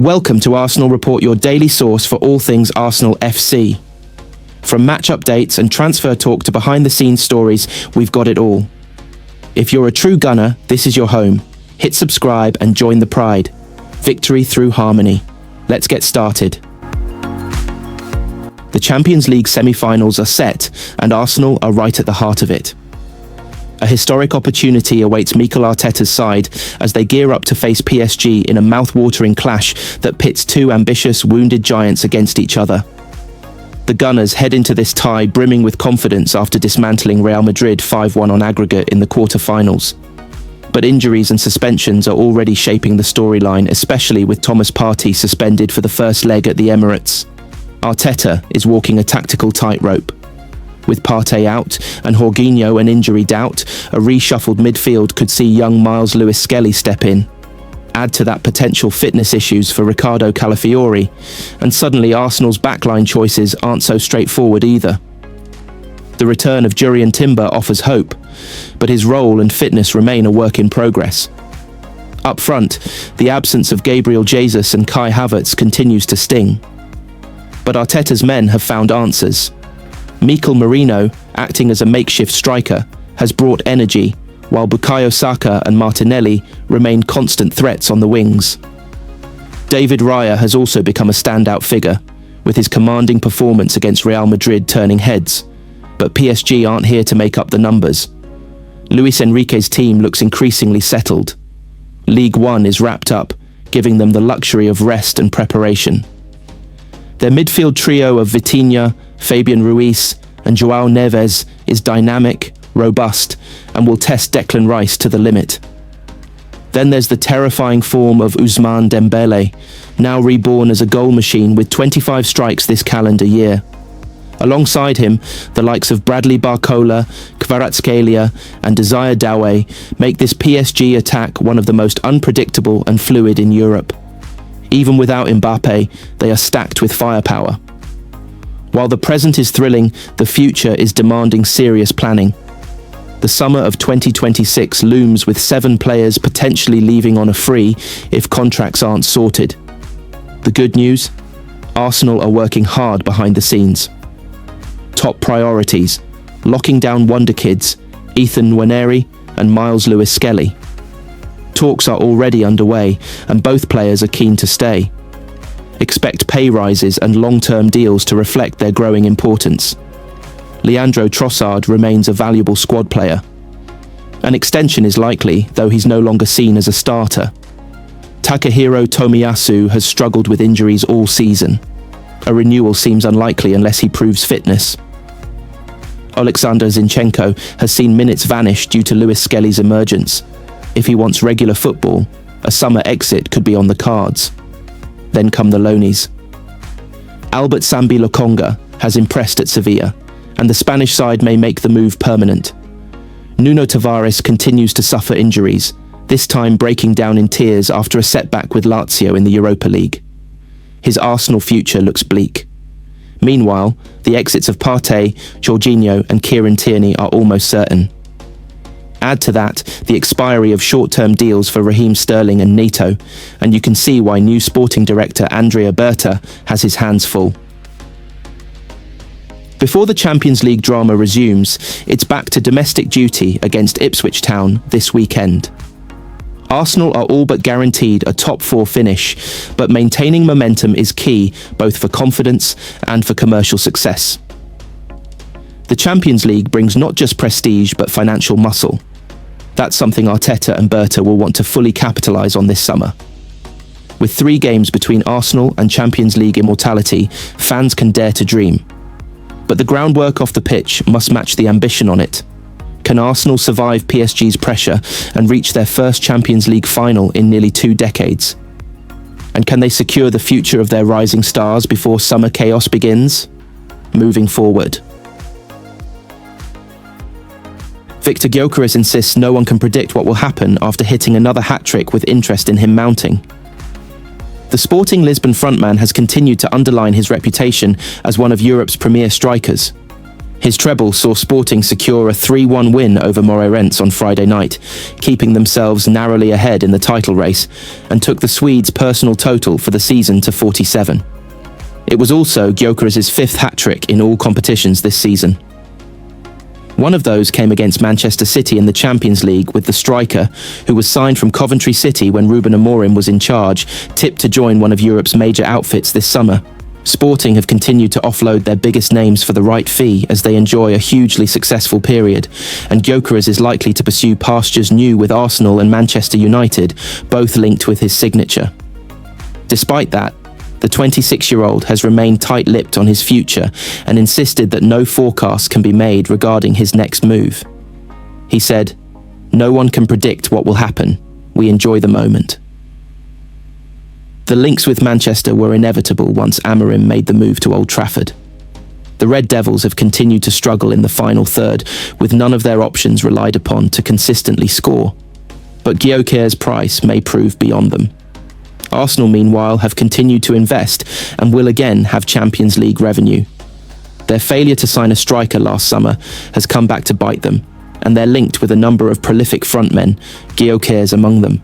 Welcome to Arsenal Report, your daily source for all things Arsenal FC. From match updates and transfer talk to behind-the-scenes stories, we've got it all. If you're a true gunner, this is your home. Hit subscribe and join the pride. Victory through harmony. Let's get started. The Champions League semi-finals are set, and Arsenal are right at the heart of it. A historic opportunity awaits Mikel Arteta's side as they gear up to face PSG in a mouth-watering clash that pits two ambitious, wounded giants against each other. The Gunners head into this tie brimming with confidence after dismantling Real Madrid 5-1 on aggregate in the quarter-finals. But injuries and suspensions are already shaping the storyline, especially with Thomas Partey suspended for the first leg at the Emirates. Arteta is walking a tactical tightrope. With Partey out and Jorginho an injury doubt, a reshuffled midfield could see young Miles Lewis-Skelly step in. Add to that potential fitness issues for Ricardo Calafiori, and suddenly Arsenal's backline choices aren't so straightforward either. The return of Jurrien Timber offers hope, but his role and fitness remain a work in progress. Up front, the absence of Gabriel Jesus and Kai Havertz continues to sting. But Arteta's men have found answers. Mikel Merino, acting as a makeshift striker, has brought energy, while Bukayo Saka and Martinelli remain constant threats on the wings. David Raya has also become a standout figure, with his commanding performance against Real Madrid turning heads. But PSG aren't here to make up the numbers. Luis Enrique's team looks increasingly settled. League One is wrapped up, giving them the luxury of rest and preparation. Their midfield trio of Vitinha, Fabian Ruiz and João Neves is dynamic, robust, and will test Declan Rice to the limit. Then there's the terrifying form of Ousmane Dembele, now reborn as a goal machine with 25 strikes this calendar year. Alongside him, the likes of Bradley Barcola, Kvaratskhelia and Desire Doué make this PSG attack one of the most unpredictable and fluid in Europe. Even without Mbappe, they are stacked with firepower. While the present is thrilling, the future is demanding serious planning. The summer of 2026 looms with 7 players potentially leaving on a free if contracts aren't sorted. The good news? Arsenal are working hard behind the scenes. Top priorities: locking down wonder kids, Ethan Nwaneri and Miles Lewis-Skelly. Talks are already underway, and both players are keen to stay. Expect pay rises and long-term deals to reflect their growing importance. Leandro Trossard remains a valuable squad player. An extension is likely, though he's no longer seen as a starter. Takahiro Tomiyasu has struggled with injuries all season. A renewal seems unlikely unless he proves fitness. Alexander Zinchenko has seen minutes vanish due to Lewis-Skelly's emergence. If he wants regular football, a summer exit could be on the cards. Then come the loanies. Albert Sambi Lokonga has impressed at Sevilla, and the Spanish side may make the move permanent. Nuno Tavares continues to suffer injuries, this time breaking down in tears after a setback with Lazio in the Europa League. His Arsenal future looks bleak. Meanwhile, the exits of Partey, Jorginho and Kieran Tierney are almost certain. Add to that the expiry of short-term deals for Raheem Sterling and Neto, and you can see why new sporting director Andrea Berta has his hands full. Before the Champions League drama resumes, it's back to domestic duty against Ipswich Town this weekend. Arsenal are all but guaranteed a top 4 finish, but maintaining momentum is key both for confidence and for commercial success. The Champions League brings not just prestige but financial muscle. That's something Arteta and Berta will want to fully capitalise on this summer. With 3 games between Arsenal and Champions League immortality, fans can dare to dream. But the groundwork off the pitch must match the ambition on it. Can Arsenal survive PSG's pressure and reach their first Champions League final in nearly 2 decades? And can they secure the future of their rising stars before summer chaos begins? Moving forward. Victor Gyökeres insists no one can predict what will happen after hitting another hat-trick with interest in him mounting. The Sporting Lisbon frontman has continued to underline his reputation as one of Europe's premier strikers. His treble saw Sporting secure a 3-1 win over Moreirense on Friday night, keeping themselves narrowly ahead in the title race, and took the Swedes' personal total for the season to 47. It was also Gyökeres' fifth hat-trick in all competitions this season. One of those came against Manchester City in the Champions League with the striker, who was signed from Coventry City when Ruben Amorim was in charge, tipped to join one of Europe's major outfits this summer. Sporting have continued to offload their biggest names for the right fee as they enjoy a hugely successful period, and Gyökeres is likely to pursue pastures new with Arsenal and Manchester United, both linked with his signature. Despite that, the 26-year-old has remained tight-lipped on his future and insisted that no forecast can be made regarding his next move. He said, "No one can predict what will happen. We enjoy the moment." The links with Manchester were inevitable once Amorim made the move to Old Trafford. The Red Devils have continued to struggle in the final third, with none of their options relied upon to consistently score. But Gyökeres' price may prove beyond them. Arsenal, meanwhile, have continued to invest and will again have Champions League revenue. Their failure to sign a striker last summer has come back to bite them, and they're linked with a number of prolific frontmen, Gyökeres among them.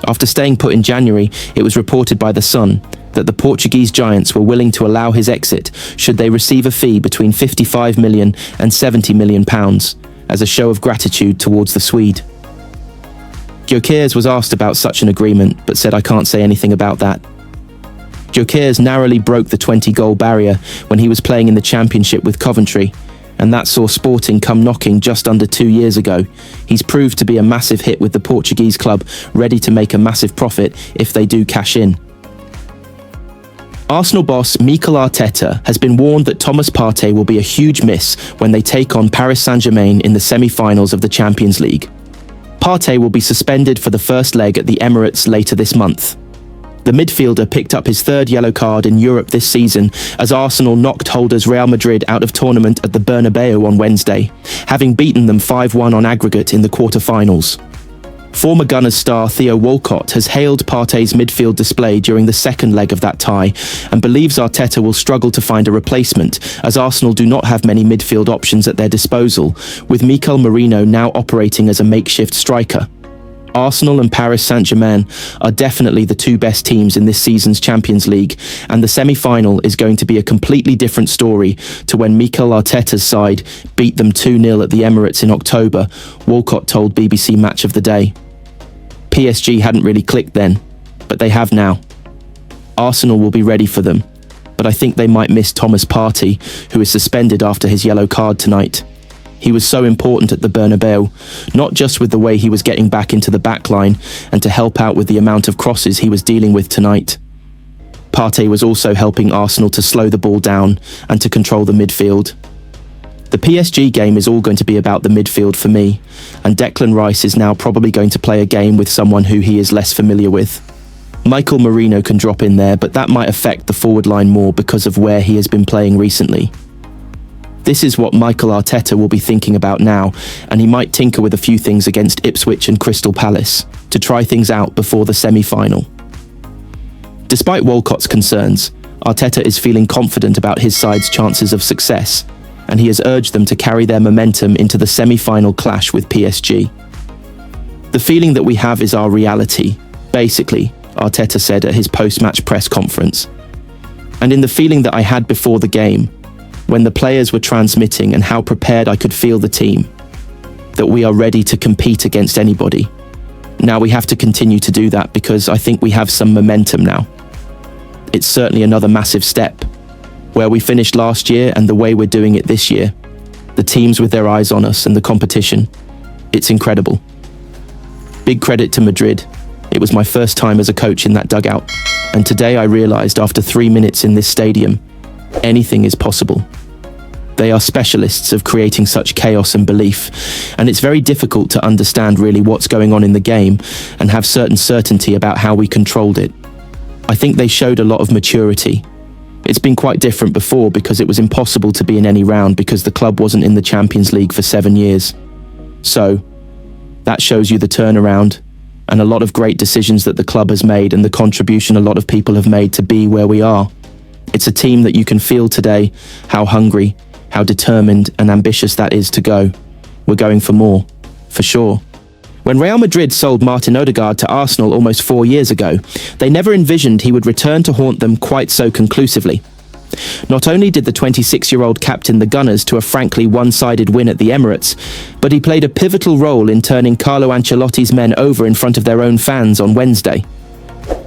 After staying put in January, it was reported by The Sun that the Portuguese giants were willing to allow his exit should they receive a fee between £55 million and £70 million as a show of gratitude towards the Swede. Gyökeres was asked about such an agreement, but said, "I can't say anything about that." Gyökeres narrowly broke the 20-goal barrier when he was playing in the Championship with Coventry, and that saw Sporting come knocking just under 2 years ago. He's proved to be a massive hit with the Portuguese club, ready to make a massive profit if they do cash in. Arsenal boss Mikel Arteta has been warned that Thomas Partey will be a huge miss when they take on Paris Saint-Germain in the semi-finals of the Champions League. Partey will be suspended for the first leg at the Emirates later this month. The midfielder picked up his third yellow card in Europe this season as Arsenal knocked holders Real Madrid out of tournament at the Bernabeu on Wednesday, having beaten them 5-1 on aggregate in the quarter-finals. Former Gunners star Theo Walcott has hailed Partey's midfield display during the second leg of that tie and believes Arteta will struggle to find a replacement, as Arsenal do not have many midfield options at their disposal, with Mikel Merino now operating as a makeshift striker. Arsenal and Paris Saint-Germain are definitely the two best teams in this season's Champions League, and the semi-final is going to be a completely different story to when Mikel Arteta's side beat them 2-0 at the Emirates in October, Walcott told BBC Match of the Day. PSG hadn't really clicked then, but they have now. Arsenal will be ready for them, but I think they might miss Thomas Partey, who is suspended after his yellow card tonight. He was so important at the Bernabeu, not just with the way he was getting back into the backline and to help out with the amount of crosses he was dealing with tonight. Partey was also helping Arsenal to slow the ball down and to control the midfield. The PSG game is all going to be about the midfield for me, and Declan Rice is now probably going to play a game with someone who he is less familiar with. Mikel Merino can drop in there, but that might affect the forward line more because of where he has been playing recently. This is what Mikel Arteta will be thinking about now, and he might tinker with a few things against Ipswich and Crystal Palace to try things out before the semi-final. Despite Walcott's concerns, Arteta is feeling confident about his side's chances of success, and he has urged them to carry their momentum into the semi-final clash with PSG. "The feeling that we have is our reality, basically," Arteta said at his post-match press conference. "And in the feeling that I had before the game, when the players were transmitting and how prepared I could feel the team, that we are ready to compete against anybody. Now we have to continue to do that because I think we have some momentum now. It's certainly another massive step. Where we finished last year and the way we're doing it this year, the teams with their eyes on us and the competition, it's incredible. Big credit to Madrid. It was my first time as a coach in that dugout, and today I realised after 3 minutes in this stadium, anything is possible. They are specialists of creating such chaos and belief, and it's very difficult to understand really what's going on in the game and have certain certainty about how we controlled it. I think they showed a lot of maturity. It's been quite different before because it was impossible to be in any round because the club wasn't in the Champions League for 7 years. So, that shows you the turnaround and a lot of great decisions that the club has made and the contribution a lot of people have made to be where we are. It's a team that you can feel today how hungry, how determined and ambitious that is to go. We're going for more, for sure. When Real Madrid sold Martin Odegaard to Arsenal almost 4 years ago, they never envisioned he would return to haunt them quite so conclusively. Not only did the 26-year-old captain the Gunners to a frankly one-sided win at the Emirates, but he played a pivotal role in turning Carlo Ancelotti's men over in front of their own fans on Wednesday.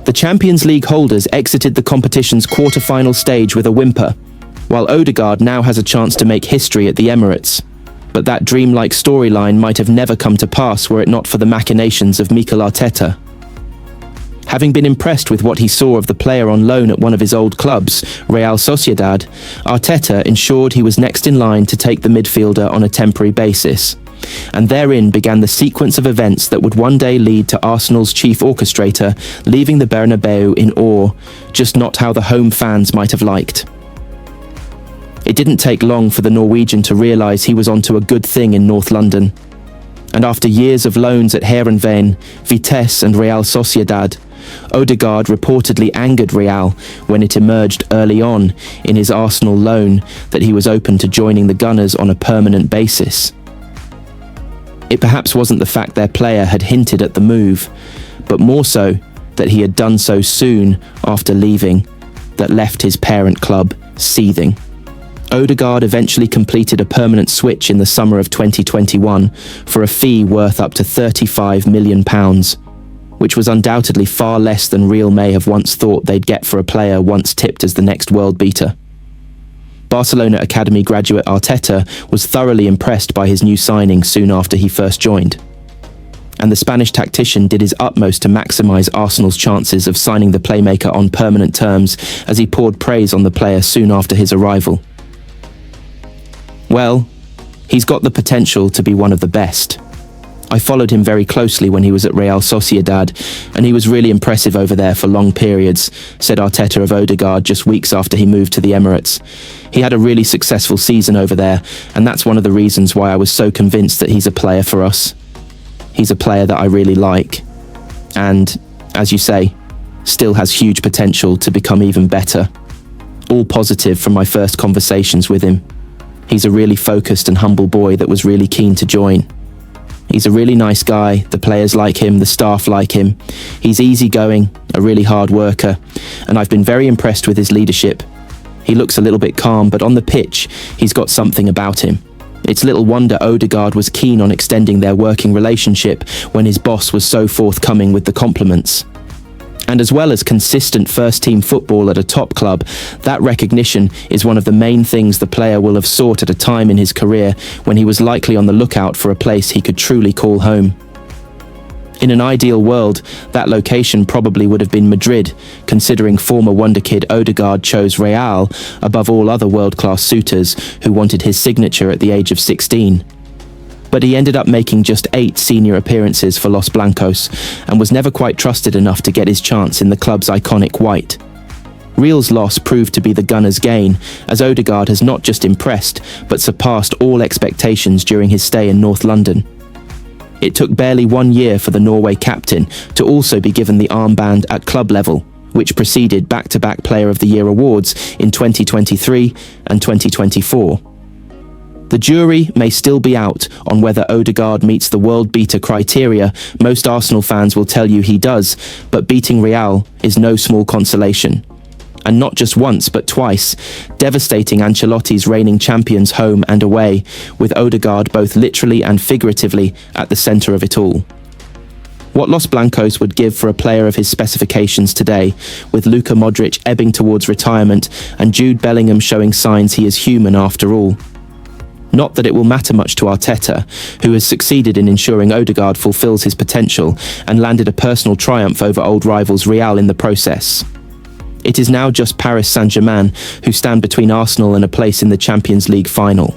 The Champions League holders exited the competition's quarter-final stage with a whimper, while Odegaard now has a chance to make history at the Emirates. But that dreamlike storyline might have never come to pass were it not for the machinations of Mikel Arteta. Having been impressed with what he saw of the player on loan at one of his old clubs, Real Sociedad, Arteta ensured he was next in line to take the midfielder on a temporary basis. And therein began the sequence of events that would one day lead to Arsenal's chief orchestrator leaving the Bernabeu in awe, just not how the home fans might have liked. It didn't take long for the Norwegian to realise he was onto a good thing in North London. And after years of loans at Heerenveen, Vitesse and Real Sociedad, Odegaard reportedly angered Real when it emerged early on in his Arsenal loan that he was open to joining the Gunners on a permanent basis. It perhaps wasn't the fact their player had hinted at the move, but more so that he had done so soon after leaving that left his parent club seething. Odegaard eventually completed a permanent switch in the summer of 2021 for a fee worth up to £35 million, which was undoubtedly far less than Real may have once thought they'd get for a player once tipped as the next world beater. Barcelona Academy graduate Arteta was thoroughly impressed by his new signing soon after he first joined. And the Spanish tactician did his utmost to maximise Arsenal's chances of signing the playmaker on permanent terms as he poured praise on the player soon after his arrival. Well, he's got the potential to be one of the best. I followed him very closely when he was at Real Sociedad, and he was really impressive over there for long periods, said Arteta of Odegaard just weeks after he moved to the Emirates. He had a really successful season over there, and that's one of the reasons why I was so convinced that he's a player for us. He's a player that I really like, and, as you say, still has huge potential to become even better. All positive from my first conversations with him. He's a really focused and humble boy that was really keen to join. He's a really nice guy, the players like him, the staff like him. He's easygoing, a really hard worker, and I've been very impressed with his leadership. He looks a little bit calm, but on the pitch, he's got something about him. It's little wonder Odegaard was keen on extending their working relationship when his boss was so forthcoming with the compliments. And as well as consistent first-team football at a top club, that recognition is one of the main things the player will have sought at a time in his career when he was likely on the lookout for a place he could truly call home. In an ideal world, that location probably would have been Madrid, considering former wonderkid Odegaard chose Real above all other world-class suitors who wanted his signature at the age of 16. But he ended up making just 8 senior appearances for Los Blancos and was never quite trusted enough to get his chance in the club's iconic white. Real's loss proved to be the Gunners' gain, as Odegaard has not just impressed, but surpassed all expectations during his stay in North London. It took barely 1 year for the Norway captain to also be given the armband at club level, which preceded back-to-back Player of the Year awards in 2023 and 2024. The jury may still be out on whether Odegaard meets the world-beater criteria. Most Arsenal fans will tell you he does, but beating Real is no small consolation. And not just once, but twice, devastating Ancelotti's reigning champions home and away, with Odegaard both literally and figuratively at the centre of it all. What Los Blancos would give for a player of his specifications today, with Luka Modric ebbing towards retirement and Jude Bellingham showing signs he is human after all. Not that it will matter much to Arteta, who has succeeded in ensuring Odegaard fulfills his potential and landed a personal triumph over old rivals Real in the process. It is now just Paris Saint-Germain who stand between Arsenal and a place in the Champions League final.